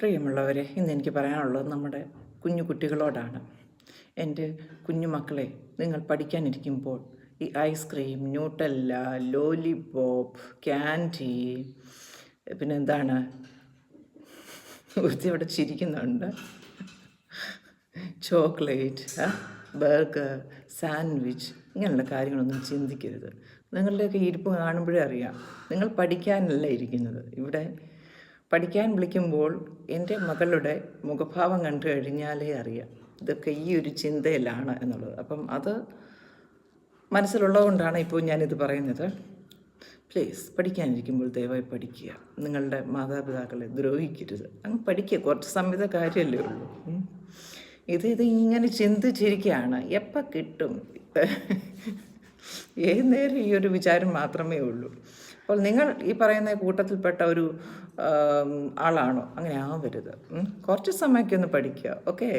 പ്രിയമുള്ളവരെ, ഇന്ന് എനിക്ക് പറയാനുള്ളത് നമ്മുടെ കുഞ്ഞു കുട്ടികളോടാണ്. എൻ്റെ കുഞ്ഞു മക്കളെ, നിങ്ങൾ പഠിക്കാനിരിക്കുമ്പോൾ ഈ ഐസ്ക്രീം, ന്യൂട്ടല്ല, ലോലിപോപ്പ്, ക്യാൻഡി, പിന്നെന്താണ്, ഒരുത്തി അവിടെ ചിരിക്കുന്നുണ്ട്, ചോക്ലേറ്റ്, ബർഗർ, സാൻഡ്വിച്ച്, ഇങ്ങനെയുള്ള കാര്യങ്ങളൊന്നും ചിന്തിക്കരുത്. നിങ്ങളുടെയൊക്കെ ഇരിപ്പ് കാണുമ്പോഴേ അറിയാം, നിങ്ങൾ പഠിക്കാനല്ല ഇരിക്കുന്നത്. ഇവിടെ പഠിക്കാൻ വിളിക്കുമ്പോൾ എൻ്റെ മകളുടെ മുഖഭാവം കണ്ടു കഴിഞ്ഞാലേ അറിയാം ഇതൊക്കെ ഈ ഒരു ചിന്തയിലാണ് എന്നുള്ളത്. അപ്പം അത് മനസ്സിലുള്ളതുകൊണ്ടാണ് ഇപ്പോൾ ഞാനിത് പറയുന്നത്. പ്ലീസ്, പഠിക്കാനിരിക്കുമ്പോൾ ദയവായി പഠിക്കുക. നിങ്ങളുടെ മാതാപിതാക്കളെ ദ്രോഹിക്കരുത്. അങ്ങ് പഠിക്കുക, കുറച്ച് സമയത്തെ കാര്യമല്ലേ ഉള്ളൂ. ഇത് ഇങ്ങനെ ചിന്തിച്ചിരിക്കുകയാണ്, എപ്പോൾ കിട്ടും, ഏത് നേരം ഈ ഒരു വിചാരം മാത്രമേ ഉള്ളൂ. അപ്പോൾ നിങ്ങൾ ഈ പറയുന്ന കൂട്ടത്തിൽപ്പെട്ട ഒരു ആളാണോ? അങ്ങനെ ആവരുത്. കുറച്ച് സമയമൊക്കെ ഒന്ന് പഠിക്കുക. ഓക്കെ.